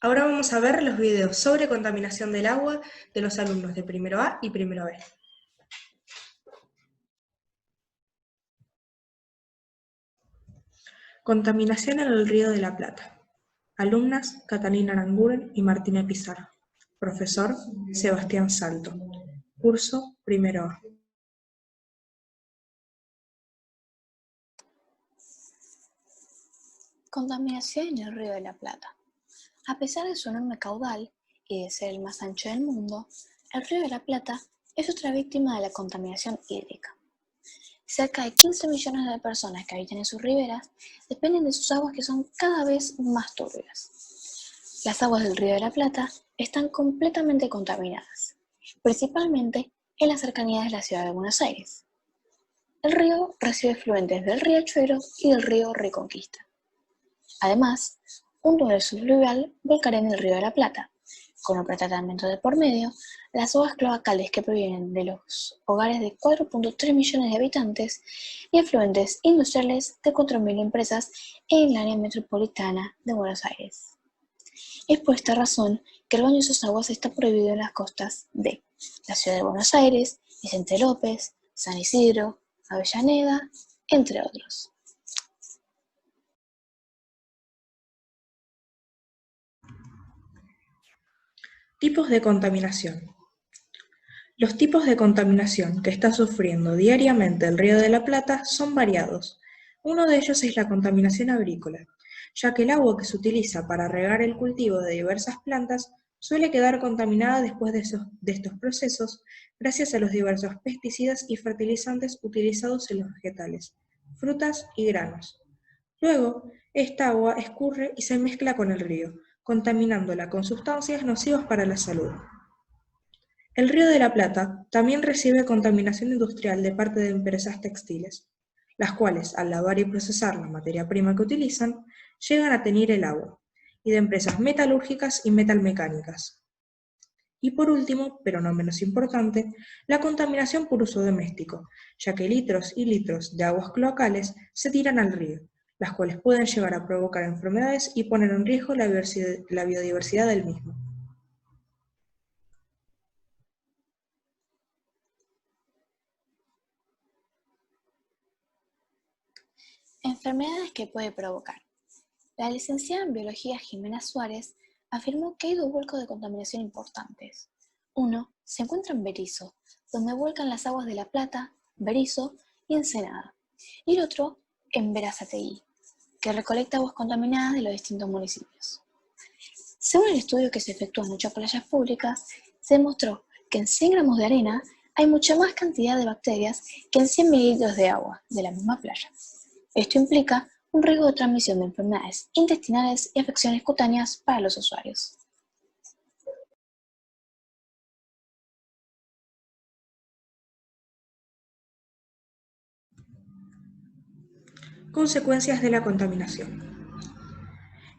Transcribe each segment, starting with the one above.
Ahora vamos a ver los videos sobre contaminación del agua de los alumnos de primero A y primero B. Contaminación en el Río de la Plata. Alumnas Catalina Aranguren y Martina Pizarro. Profesor Sebastián Salto. Curso primero A. Contaminación en el Río de la Plata. A pesar de su enorme caudal y de ser el más ancho del mundo, el Río de la Plata es otra víctima de la contaminación hídrica. Cerca de 15 millones de personas que habitan en sus riberas dependen de sus aguas que son cada vez más turbias. Las aguas del Río de la Plata están completamente contaminadas, principalmente en las cercanías de la ciudad de Buenos Aires. El río recibe efluentes del riachuelo y del río Reconquista. Además, un túnel subfluvial volcará en el Río de la Plata. Con un tratamiento de por medio, las aguas cloacales que provienen de los hogares de 4.3 millones de habitantes y afluentes industriales de 4.000 empresas en el área metropolitana de Buenos Aires. Es por esta razón que el baño de esas aguas está prohibido en las costas de la ciudad de Buenos Aires, Vicente López, San Isidro, Avellaneda, entre otros. Tipos de contaminación. Los tipos de contaminación que está sufriendo diariamente el Río de la Plata son variados. Uno de ellos es la contaminación agrícola, ya que el agua que se utiliza para regar el cultivo de diversas plantas suele quedar contaminada después de estos procesos gracias a los diversos pesticidas y fertilizantes utilizados en los vegetales, frutas y granos. Luego, esta agua escurre y se mezcla con el río, contaminándola con sustancias nocivas para la salud. El Río de la Plata también recibe contaminación industrial de parte de empresas textiles, las cuales, al lavar y procesar la materia prima que utilizan, llegan a teñir el agua, y de empresas metalúrgicas y metalmecánicas. Y por último, pero no menos importante, la contaminación por uso doméstico, ya que litros y litros de aguas cloacales se tiran al río, las cuales pueden llegar a provocar enfermedades y poner en riesgo la biodiversidad del mismo. Enfermedades que puede provocar. La licenciada en Biología Jimena Suárez afirmó que hay dos vuelcos de contaminación importantes. Uno se encuentra en Berisso, donde vuelcan las aguas de La Plata, Berisso y Ensenada, y el otro en Berazategui, que recolecta aguas contaminadas de los distintos municipios. Según el estudio que se efectuó en muchas playas públicas, se demostró que en 100 gramos de arena hay mucha más cantidad de bacterias que en 100 mililitros de agua de la misma playa. Esto implica un riesgo de transmisión de enfermedades intestinales y afecciones cutáneas para los usuarios. Consecuencias de la contaminación.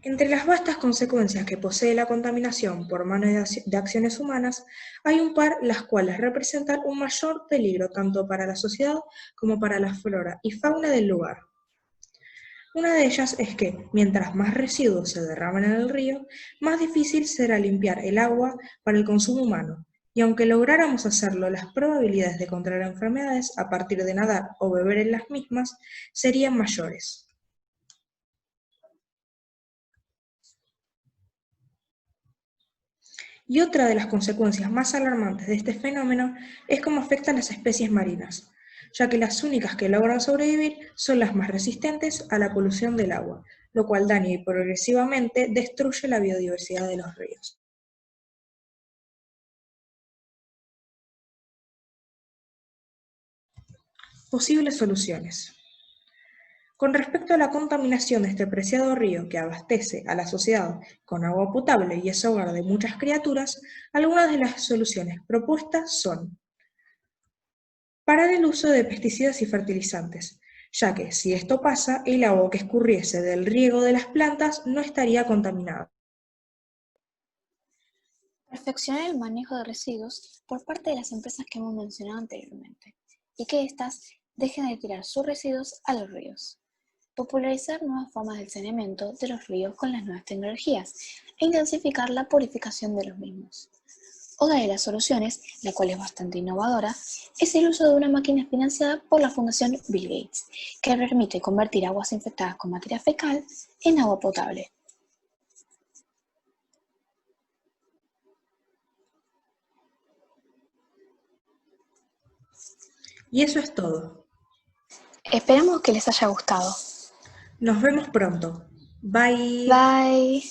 Entre las vastas consecuencias que posee la contaminación por mano de acciones humanas, hay un par las cuales representan un mayor peligro tanto para la sociedad como para la flora y fauna del lugar. Una de ellas es que, mientras más residuos se derraman en el río, más difícil será limpiar el agua para el consumo humano, y aunque lográramos hacerlo, las probabilidades de contraer enfermedades a partir de nadar o beber en las mismas serían mayores. Y otra de las consecuencias más alarmantes de este fenómeno es cómo afecta a las especies marinas, ya que las únicas que logran sobrevivir son las más resistentes a la polución del agua, lo cual daña y progresivamente destruye la biodiversidad de los ríos. Posibles soluciones. Con respecto a la contaminación de este preciado río que abastece a la sociedad con agua potable y es hogar de muchas criaturas, algunas de las soluciones propuestas son: parar el uso de pesticidas y fertilizantes, ya que si esto pasa, el agua que escurriese del riego de las plantas no estaría contaminada. Perfeccionar el manejo de residuos por parte de las empresas que hemos mencionado anteriormente y que éstas dejen de tirar sus residuos a los ríos. popularizar nuevas formas del saneamiento de los ríos con las nuevas tecnologías e intensificar la purificación de los mismos. Otra de las soluciones, la cual es bastante innovadora, es el uso de una máquina financiada por la Fundación Bill Gates, que permite convertir aguas infectadas con materia fecal en agua potable. Y eso es todo. Esperamos que les haya gustado. Nos vemos pronto. Bye. Bye.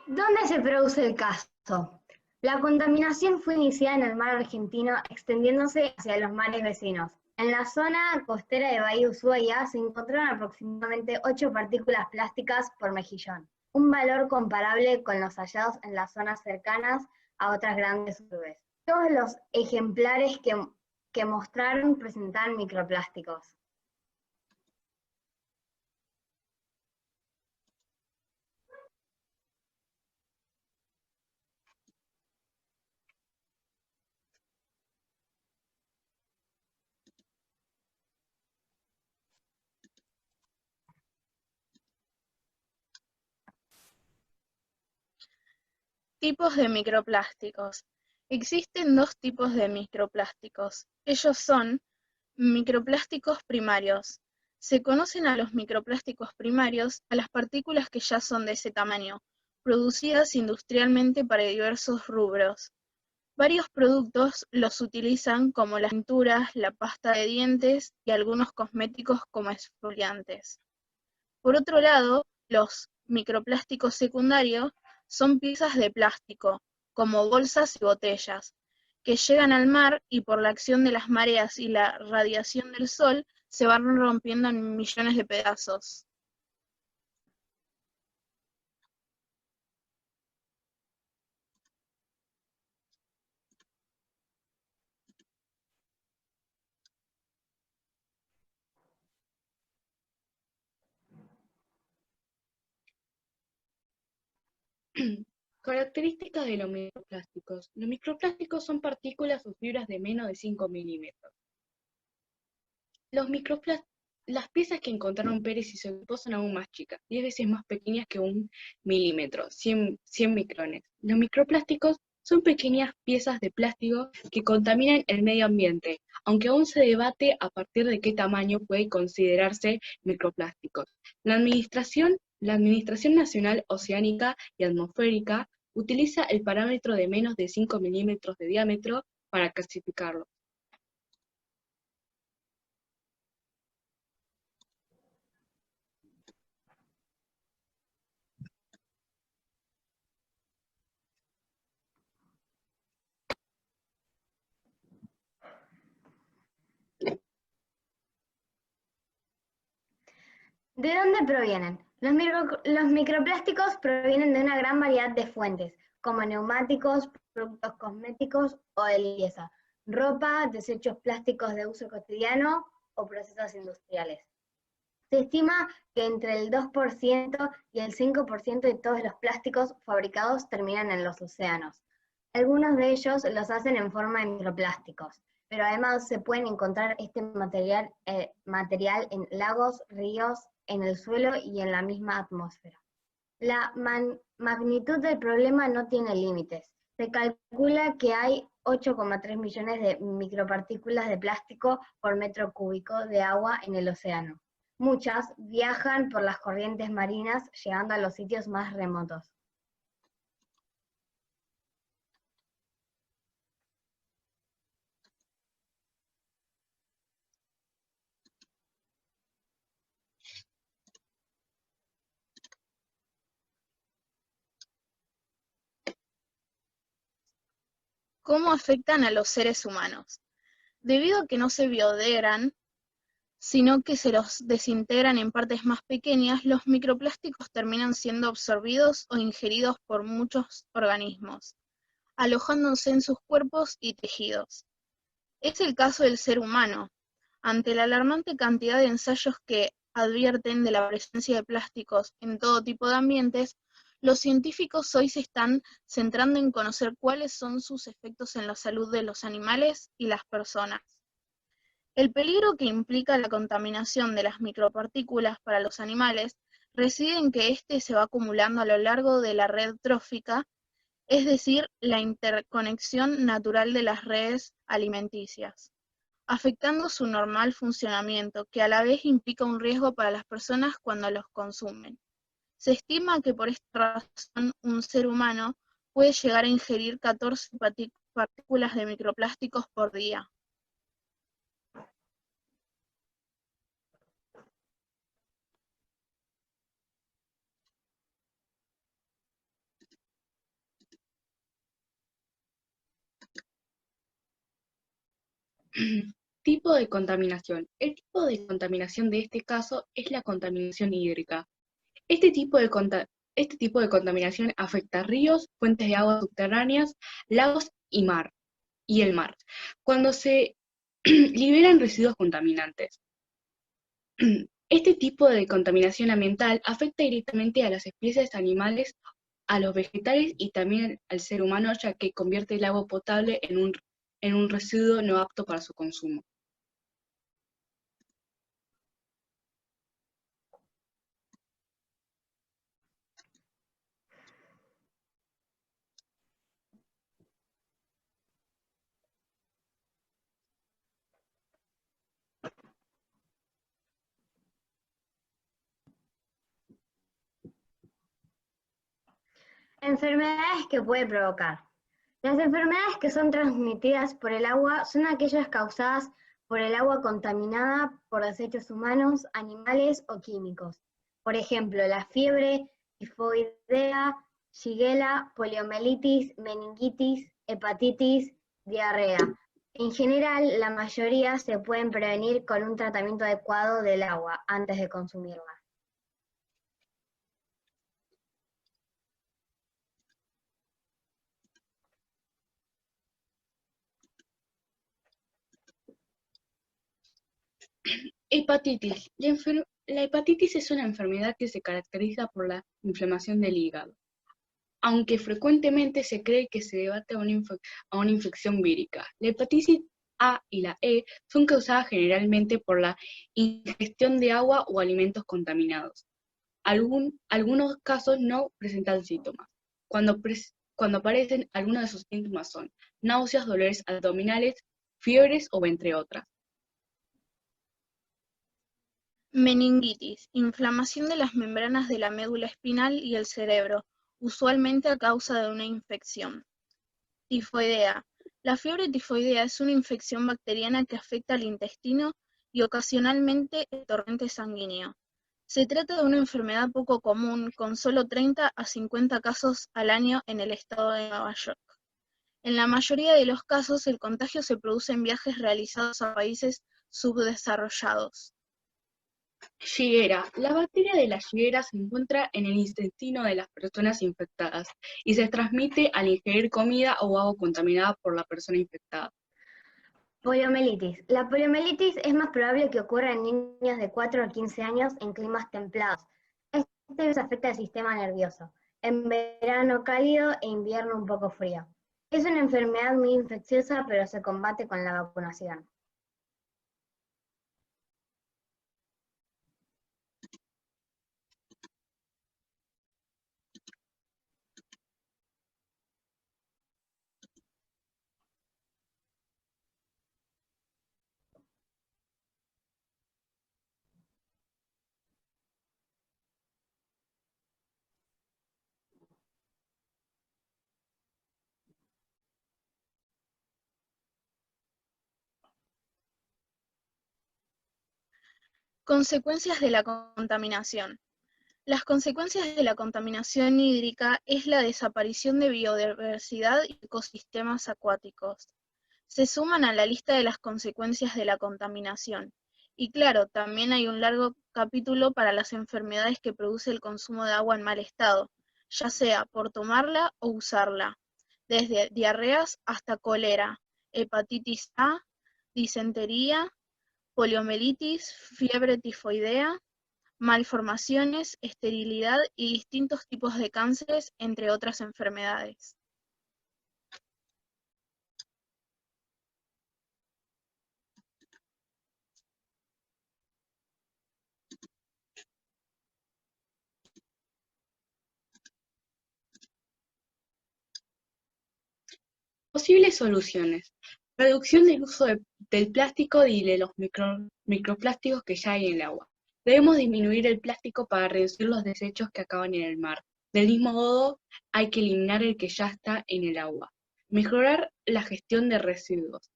¿Dónde se produce el caso? La contaminación fue iniciada en el mar argentino, extendiéndose hacia los mares vecinos. En la zona costera de Bahía Ushuaia se encontraron aproximadamente 8 partículas plásticas por mejillón, un valor comparable con los hallados en las zonas cercanas a otras grandes urbes. Todos los ejemplares que mostraron presentaban microplásticos. Tipos de microplásticos. Existen dos tipos de microplásticos. Ellos son microplásticos primarios. Se conocen a los microplásticos primarios a las partículas que ya son de ese tamaño, producidas industrialmente para diversos rubros. Varios productos los utilizan como las pinturas, la pasta de dientes y algunos cosméticos como exfoliantes. Por otro lado, los microplásticos secundarios son piezas de plástico, como bolsas y botellas, que llegan al mar y por la acción de las mareas y la radiación del sol se van rompiendo en millones de pedazos. Características de los microplásticos. Los microplásticos son partículas o fibras de menos de 5 milímetros. Las piezas que encontraron Pérez y su equipo son aún más chicas, 10 veces más pequeñas que 1 milímetro, 100 micrones. Los microplásticos son pequeñas piezas de plástico que contaminan el medio ambiente, aunque aún se debate a partir de qué tamaño puede considerarse microplásticos. La Administración Nacional Oceánica y Atmosférica utiliza el parámetro de menos de 5 milímetros de diámetro para clasificarlo. ¿De dónde provienen? Los microplásticos provienen de una gran variedad de fuentes, como neumáticos, productos cosméticos o de limpieza, ropa, desechos plásticos de uso cotidiano o procesos industriales. Se estima que entre el 2% y el 5% de todos los plásticos fabricados terminan en los océanos. Algunos de ellos los hacen en forma de microplásticos, pero además se pueden encontrar este material en lagos, ríos, en el suelo y en la misma atmósfera. La magnitud del problema no tiene límites. Se calcula que hay 8,3 millones de micropartículas de plástico por metro cúbico de agua en el océano. Muchas viajan por las corrientes marinas, llegando a los sitios más remotos. ¿Cómo afectan a los seres humanos? Debido a que no se biodegradan, sino que se los desintegran en partes más pequeñas, los microplásticos terminan siendo absorbidos o ingeridos por muchos organismos, alojándose en sus cuerpos y tejidos. Es el caso del ser humano. Ante la alarmante cantidad de ensayos que advierten de la presencia de plásticos en todo tipo de ambientes, los científicos hoy se están centrando en conocer cuáles son sus efectos en la salud de los animales y las personas. El peligro que implica la contaminación de las micropartículas para los animales reside en que éste se va acumulando a lo largo de la red trófica, es decir, la interconexión natural de las redes alimenticias, afectando su normal funcionamiento, que a la vez implica un riesgo para las personas cuando los consumen. Se estima que por esta razón un ser humano puede llegar a ingerir 14 partículas de microplásticos por día. Tipo de contaminación. El tipo de contaminación de este caso es la contaminación hídrica. Este tipo de contaminación afecta a ríos, fuentes de agua subterráneas, lagos y el mar, cuando se liberan residuos contaminantes. Este tipo de contaminación ambiental afecta directamente a las especies animales, a los vegetales y también al ser humano, ya que convierte el agua potable en un residuo no apto para su consumo. Enfermedades que puede provocar. Las enfermedades que son transmitidas por el agua son aquellas causadas por el agua contaminada por desechos humanos, animales o químicos. Por ejemplo, la fiebre tifoidea, shigella, poliomielitis, meningitis, hepatitis, diarrea. En general, la mayoría se pueden prevenir con un tratamiento adecuado del agua antes de consumirla. Hepatitis. La hepatitis es una enfermedad que se caracteriza por la inflamación del hígado, aunque frecuentemente se cree que se debe a una infección vírica. La hepatitis A y la E son causadas generalmente por la ingestión de agua o alimentos contaminados. Algunos casos no presentan síntomas. Cuando aparecen, algunos de sus síntomas son náuseas, dolores abdominales, fiebres o entre otras. Meningitis, inflamación de las membranas de la médula espinal y el cerebro, usualmente a causa de una infección. Tifoidea. La fiebre tifoidea es una infección bacteriana que afecta al intestino y ocasionalmente el torrente sanguíneo. Se trata de una enfermedad poco común, con solo 30 a 50 casos al año en el estado de Nueva York. En la mayoría de los casos, el contagio se produce en viajes realizados a países subdesarrollados. Shigella. La bacteria de la Shigella se encuentra en el intestino de las personas infectadas y se transmite al ingerir comida o agua contaminada por la persona infectada. Poliomielitis. La poliomielitis es más probable que ocurra en niños de 4 a 15 años en climas templados. Este virus afecta al sistema nervioso, en verano cálido e invierno un poco frío. Es una enfermedad muy infecciosa, pero se combate con la vacunación. Consecuencias de la contaminación. Las consecuencias de la contaminación hídrica es la desaparición de biodiversidad y ecosistemas acuáticos. se suman a la lista de las consecuencias de la contaminación. Y claro, también hay un largo capítulo para las enfermedades que produce el consumo de agua en mal estado, ya sea por tomarla o usarla, desde diarreas hasta cólera, hepatitis A, disentería, poliomielitis, fiebre tifoidea, malformaciones, esterilidad y distintos tipos de cánceres, entre otras enfermedades. Posibles soluciones. Reducción del uso del plástico y de los microplásticos que ya hay en el agua. Debemos disminuir el plástico para reducir los desechos que acaban en el mar. Del mismo modo, hay que eliminar el que ya está en el agua. Mejorar la gestión de residuos.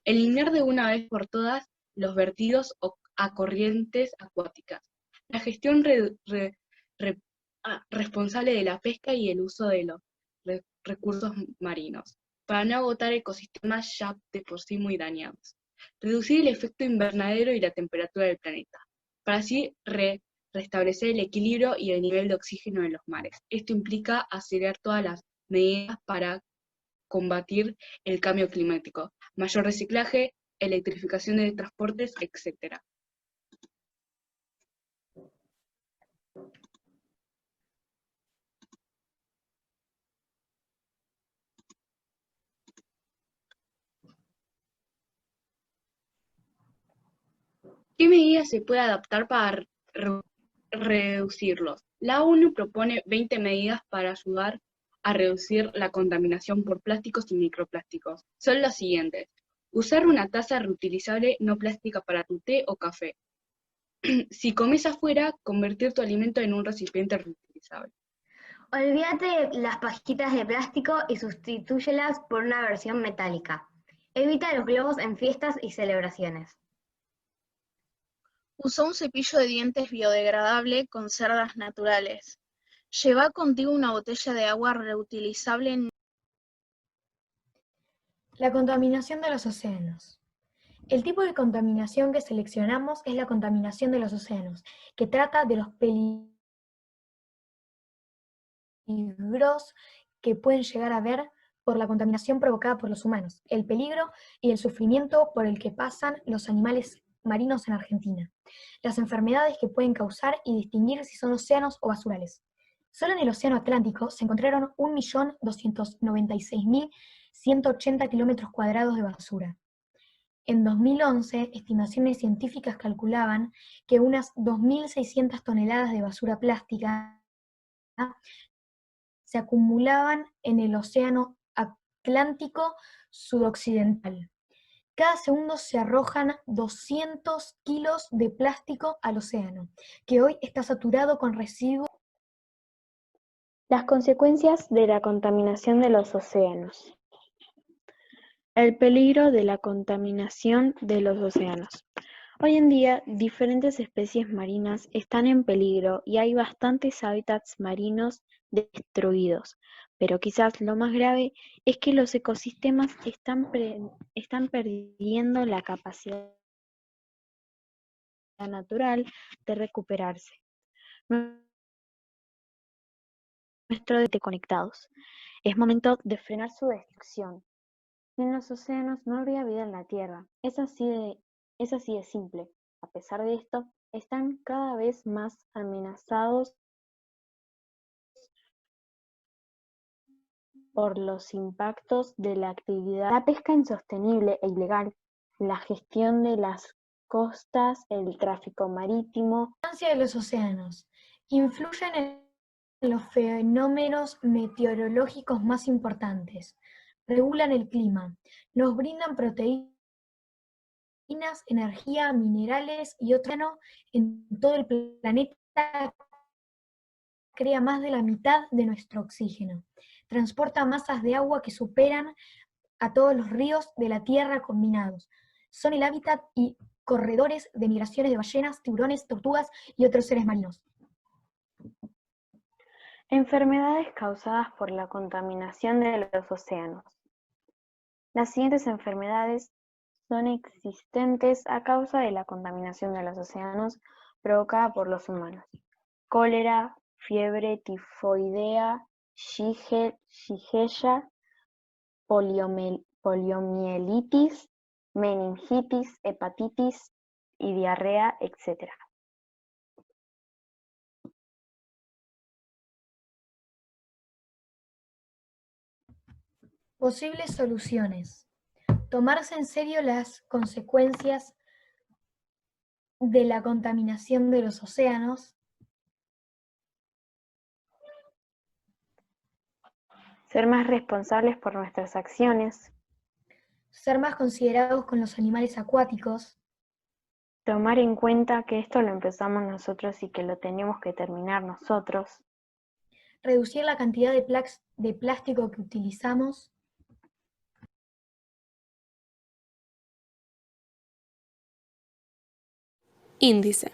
Eliminar de una vez por todas los vertidos a corrientes acuáticas. La gestión responsable de la pesca y el uso de los recursos marinos, para no agotar ecosistemas ya de por sí muy dañados. Reducir el efecto invernadero y la temperatura del planeta, para así restablecer el equilibrio y el nivel de oxígeno en los mares. Esto implica acelerar todas las medidas para combatir el cambio climático, mayor reciclaje, electrificación de transportes, etc. ¿Qué medidas se puede adaptar para reducirlos? La ONU propone 20 medidas para ayudar a reducir la contaminación por plásticos y microplásticos. Son las siguientes. Usar una taza reutilizable no plástica para tu té o café. Si comes afuera, convertir tu alimento en un recipiente reutilizable. Olvídate las pajitas de plástico y sustitúyelas por una versión metálica. Evita los globos en fiestas y celebraciones. Usa un cepillo de dientes biodegradable con cerdas naturales. Lleva contigo una botella de agua reutilizable. La contaminación de los océanos. El tipo de contaminación que seleccionamos es la contaminación de los océanos, que trata de los peligros que pueden llegar a haber por la contaminación provocada por los humanos, el peligro y el sufrimiento por el que pasan los animales marinos en Argentina, las enfermedades que pueden causar y distinguir si son océanos o basurales. Solo en el Océano Atlántico se encontraron 1.296.180 kilómetros cuadrados de basura. En 2011, estimaciones científicas calculaban que unas 2.600 toneladas de basura plástica se acumulaban en el Océano Atlántico sudoccidental. Cada segundo se arrojan 200 kilos de plástico al océano, que hoy está saturado con residuos. Las consecuencias de la contaminación de los océanos. El peligro de la contaminación de los océanos. Hoy en día, diferentes especies marinas están en peligro y hay bastantes hábitats marinos destruidos, pero quizás lo más grave es que los ecosistemas están perdiendo la capacidad natural de recuperarse. Nuestros conectados. Es momento de frenar su destrucción. Sin los océanos no habría vida en la Tierra. Es así de simple. A pesar de esto, están cada vez más amenazados por los impactos de la actividad, la pesca insostenible e ilegal, la gestión de las costas, el tráfico marítimo. La importancia de los océanos influyen en los fenómenos meteorológicos más importantes. Regulan el clima, nos brindan proteínas, energía, minerales y otro en todo el planeta. Crea más de la mitad de nuestro oxígeno. Transporta masas de agua que superan a todos los ríos de la Tierra combinados. Son el hábitat y corredores de migraciones de ballenas, tiburones, tortugas y otros seres marinos. Enfermedades causadas por la contaminación de los océanos. Las siguientes enfermedades son existentes a causa de la contaminación de los océanos provocada por los humanos: cólera, fiebre tifoidea, shigella, poliomielitis, meningitis, hepatitis y diarrea, etc. Posibles soluciones. Tomarse en serio las consecuencias de la contaminación de los océanos. Ser más responsables por nuestras acciones. Ser más considerados con los animales acuáticos. Tomar en cuenta que esto lo empezamos nosotros y que lo tenemos que terminar nosotros. Reducir la cantidad de plástico que utilizamos. Índice.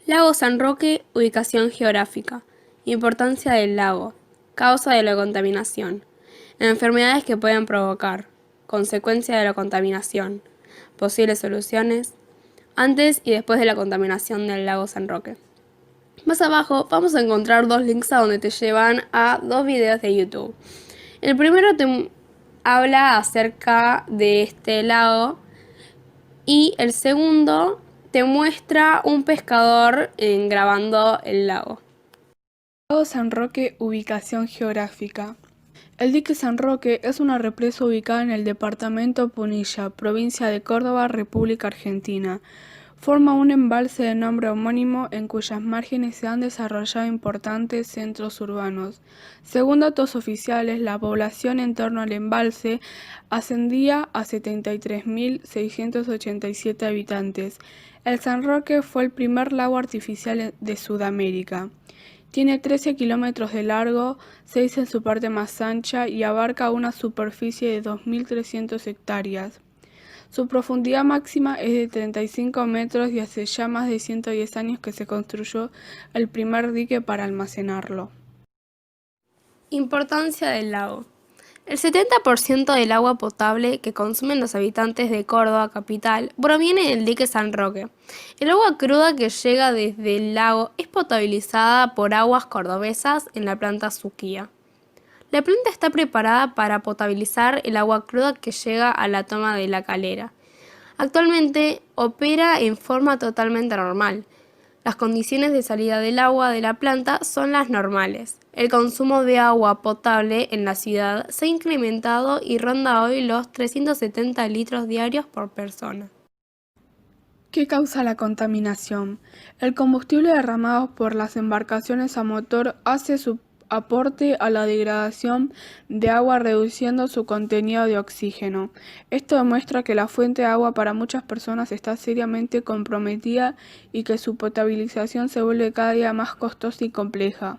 Lago San Roque, ubicación geográfica. Importancia del lago. Causa de la contaminación. Enfermedades que pueden provocar. Consecuencia de la contaminación. Posibles soluciones. Antes y después de la contaminación del lago San Roque. Más abajo vamos a encontrar dos links a donde te llevan a dos videos de YouTube. El primero te habla acerca de este lago y el segundo te muestra un pescador grabando el lago. Lago San Roque, ubicación geográfica. El dique San Roque es una represa ubicada en el departamento Punilla, provincia de Córdoba, República Argentina. Forma un embalse de nombre homónimo en cuyas márgenes se han desarrollado importantes centros urbanos. Según datos oficiales, la población en torno al embalse ascendía a 73.687 habitantes. El San Roque fue el primer lago artificial de Sudamérica. Tiene 13 kilómetros de largo, 6 en su parte más ancha y abarca una superficie de 2.300 hectáreas. Su profundidad máxima es de 35 metros y hace ya más de 110 años que se construyó el primer dique para almacenarlo. Importancia del lago. El 70% del agua potable que consumen los habitantes de Córdoba capital proviene del dique San Roque. El agua cruda que llega desde el lago es potabilizada por Aguas Cordobesas en la planta Suquía. La planta está preparada para potabilizar el agua cruda que llega a la toma de La Calera. Actualmente opera en forma totalmente normal. Las condiciones de salida del agua de la planta son las normales. El consumo de agua potable en la ciudad se ha incrementado y ronda hoy los 370 litros diarios por persona. ¿Qué causa la contaminación? El combustible derramado por las embarcaciones a motor hace su aporte a la degradación de agua reduciendo su contenido de oxígeno. Esto demuestra que la fuente de agua para muchas personas está seriamente comprometida y que su potabilización se vuelve cada día más costosa y compleja.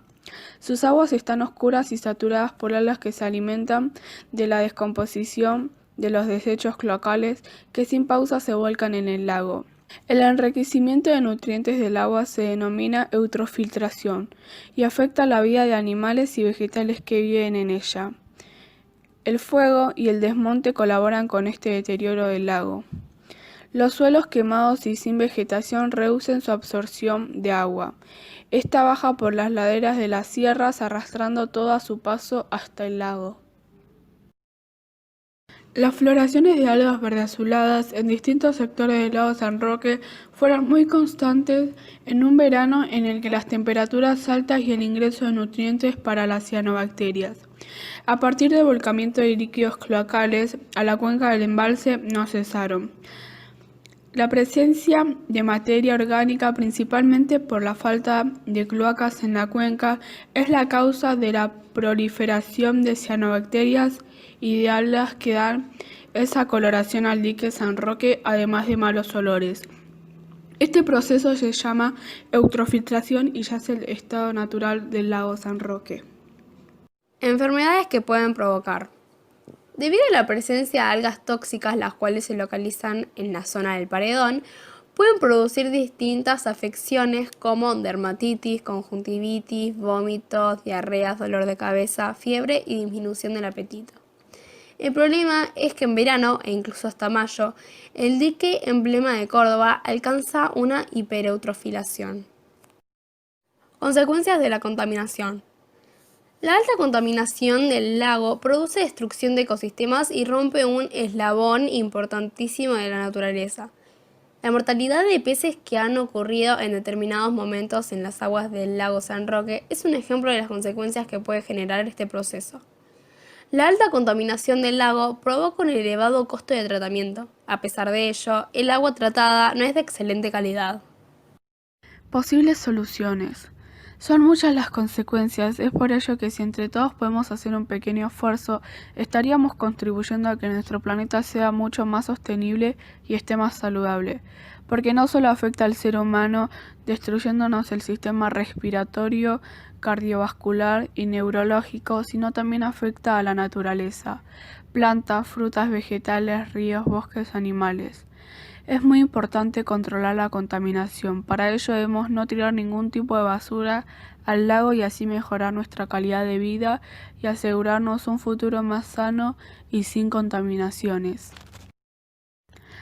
Sus aguas están oscuras y saturadas por algas que se alimentan de la descomposición de los desechos cloacales que sin pausa se vuelcan en el lago. El enriquecimiento de nutrientes del agua se denomina eutrofiltración y afecta la vida de animales y vegetales que viven en ella. El fuego y el desmonte colaboran con este deterioro del lago. Los suelos quemados y sin vegetación reducen su absorción de agua. Esta baja por las laderas de las sierras arrastrando todo a su paso hasta el lago. Las floraciones de algas verdeazuladas en distintos sectores del lago San Roque fueron muy constantes en un verano en el que las temperaturas altas y el ingreso de nutrientes para las cianobacterias. A partir del volcamiento de líquidos cloacales a la cuenca del embalse no cesaron. La presencia de materia orgánica, principalmente por la falta de cloacas en la cuenca, es la causa de la proliferación de cianobacterias y de algas que dan esa coloración al dique San Roque, además de malos olores. Este proceso se llama eutrofiltración y ya es el estado natural del lago San Roque. Enfermedades que pueden provocar. Debido a la presencia de algas tóxicas, las cuales se localizan en la zona del paredón, pueden producir distintas afecciones como dermatitis, conjuntivitis, vómitos, diarreas, dolor de cabeza, fiebre y disminución del apetito. El problema es que en verano, e incluso hasta mayo, el dique emblema de Córdoba alcanza una hipereutrofilación. Consecuencias de la contaminación. La alta contaminación del lago produce destrucción de ecosistemas y rompe un eslabón importantísimo de la naturaleza. La mortalidad de peces que han ocurrido en determinados momentos en las aguas del lago San Roque es un ejemplo de las consecuencias que puede generar este proceso. La alta contaminación del lago provoca un elevado costo de tratamiento. A pesar de ello, el agua tratada no es de excelente calidad. Posibles soluciones. Son muchas las consecuencias, es por ello que si entre todos podemos hacer un pequeño esfuerzo, estaríamos contribuyendo a que nuestro planeta sea mucho más sostenible y esté más saludable, porque no solo afecta al ser humano, destruyéndonos el sistema respiratorio, cardiovascular y neurológico, sino también afecta a la naturaleza, plantas, frutas, vegetales, ríos, bosques, animales. Es muy importante controlar la contaminación, para ello debemos no tirar ningún tipo de basura al lago y así mejorar nuestra calidad de vida y asegurarnos un futuro más sano y sin contaminaciones.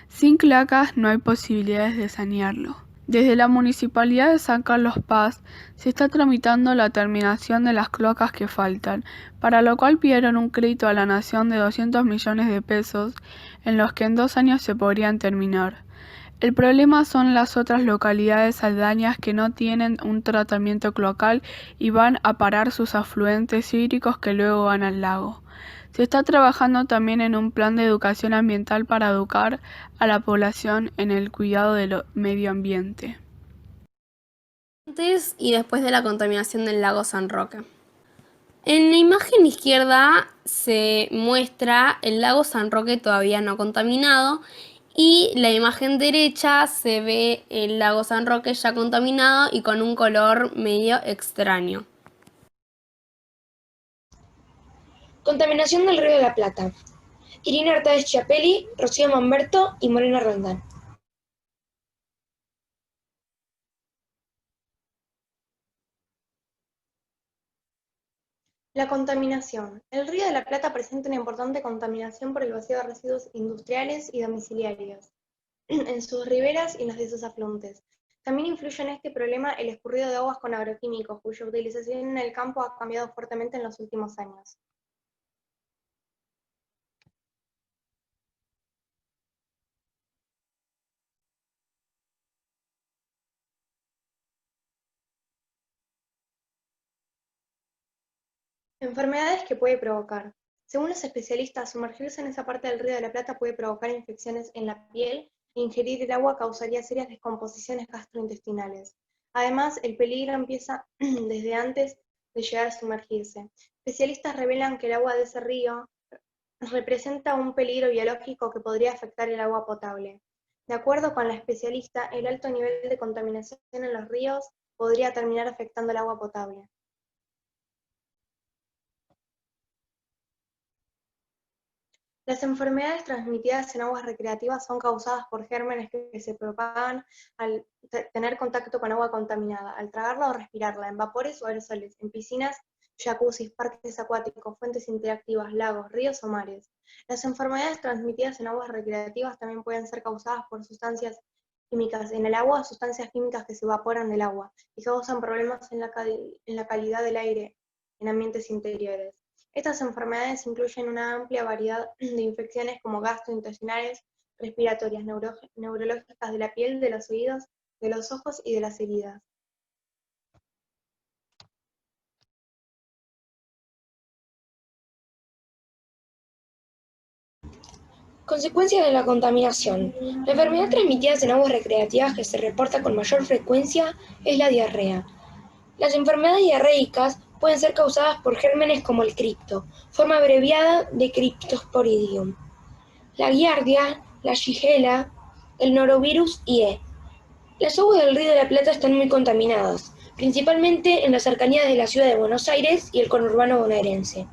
Sin cloacas no hay posibilidades de sanearlo. Desde la Municipalidad de San Carlos Paz se está tramitando la terminación de las cloacas que faltan, para lo cual pidieron un crédito a la Nación de 200 millones de pesos, en los que en 2 años se podrían terminar. El problema son las otras localidades aledañas que no tienen un tratamiento cloacal y van a parar sus afluentes hídricos que luego van al lago. Se está trabajando también en un plan de educación ambiental para educar a la población en el cuidado del medio ambiente. Antes y después de la contaminación del lago San Roque. En la imagen izquierda se muestra el lago San Roque todavía no contaminado y la imagen derecha se ve el lago San Roque ya contaminado y con un color medio extraño. Contaminación del Río de la Plata. Irina Artáez Chiapelli, Rocío Mamberto y Morena Roldán. La contaminación. El Río de la Plata presenta una importante contaminación por el vacío de residuos industriales y domiciliarios en sus riberas y en las de sus afluentes. También influye en este problema el escurrido de aguas con agroquímicos, cuya utilización en el campo ha cambiado fuertemente en los últimos años. Enfermedades que puede provocar. Según los especialistas, sumergirse en esa parte del Río de la Plata puede provocar infecciones en la piel e ingerir el agua causaría serias descomposiciones gastrointestinales. Además, el peligro empieza desde antes de llegar a sumergirse. Especialistas revelan que el agua de ese río representa un peligro biológico que podría afectar el agua potable. De acuerdo con la especialista, el alto nivel de contaminación en los ríos podría terminar afectando el agua potable. Las enfermedades transmitidas en aguas recreativas son causadas por gérmenes que se propagan al tener contacto con agua contaminada, al tragarla o respirarla, en vapores o aerosoles, en piscinas, jacuzzis, parques acuáticos, fuentes interactivas, lagos, ríos o mares. Las enfermedades transmitidas en aguas recreativas también pueden ser causadas por sustancias químicas en el agua, sustancias químicas que se evaporan del agua y causan problemas en la calidad del aire en ambientes interiores. Estas enfermedades incluyen una amplia variedad de infecciones como gastrointestinales, respiratorias, neurológicas de la piel, de los oídos, de los ojos y de las heridas. Consecuencias de la contaminación. La enfermedad transmitida en aguas recreativas que se reporta con mayor frecuencia es la diarrea. Las enfermedades diarreicas pueden ser causadas por gérmenes como el cripto, forma abreviada de Cryptosporidium, la giardia, la shigella, el norovirus IE. Las aguas del Río de la Plata están muy contaminadas, principalmente en las cercanías de la ciudad de Buenos Aires y el conurbano bonaerense.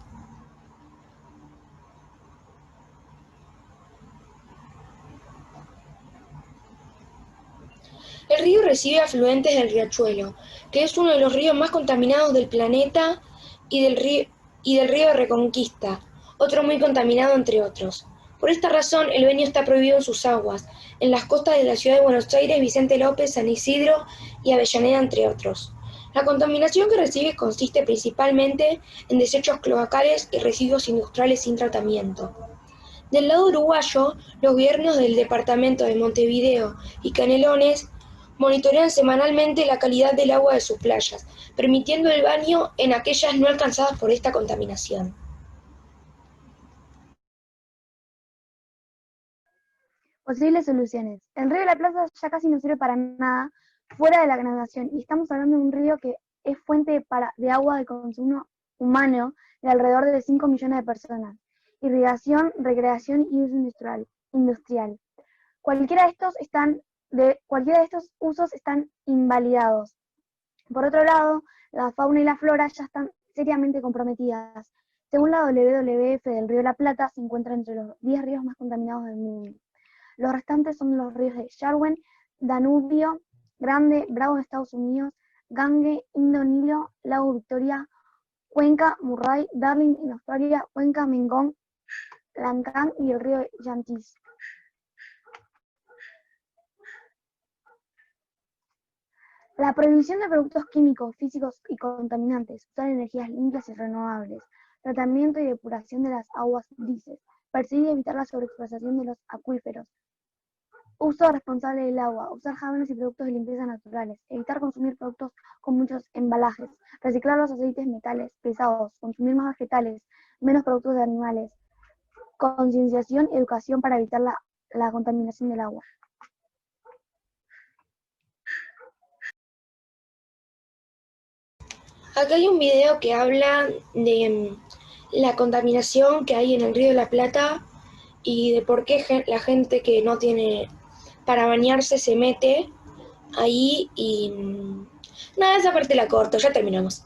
El río recibe afluentes del riachuelo, que es uno de los ríos más contaminados del planeta, y del río Reconquista, otro muy contaminado, entre otros. Por esta razón, el benio está prohibido en sus aguas, en las costas de la ciudad de Buenos Aires, Vicente López, San Isidro y Avellaneda, entre otros. La contaminación que recibe consiste principalmente en desechos cloacales y residuos industriales sin tratamiento. Del lado uruguayo, los gobiernos del departamento de Montevideo y Canelones monitorean semanalmente la calidad del agua de sus playas, permitiendo el baño en aquellas no alcanzadas por esta contaminación. Posibles soluciones. El río de la Plata ya casi no sirve para nada fuera de la navegación y estamos hablando de un río que es fuente de agua de consumo humano de alrededor de 5 millones de personas. Irrigación, recreación y uso industrial. Cualquiera de estos usos están invalidados. Por otro lado, la fauna y la flora ya están seriamente comprometidas. Según la WWF del Río de la Plata, se encuentra entre los 10 ríos más contaminados del mundo. Los restantes son los ríos de Yarwen, Danubio, Grande, Bravo en Estados Unidos, Gange, Indo, Nilo, Lago Victoria, Cuenca, Murray, Darling en Australia, Cuenca, Mekong, Lancang y el río Yangtze. La prohibición de productos químicos, físicos y contaminantes, usar energías limpias y renovables, tratamiento y depuración de las aguas grises, perseguir y evitar la sobreexplotación de los acuíferos, uso responsable del agua, usar jabones y productos de limpieza naturales, evitar consumir productos con muchos embalajes, reciclar los aceites metales pesados, consumir más vegetales, menos productos de animales, concienciación y educación para evitar la contaminación del agua. Acá hay un video que habla de la contaminación que hay en el Río de la Plata y de por qué la gente que no tiene para bañarse se mete ahí y nada, esa parte la corto, ya terminamos.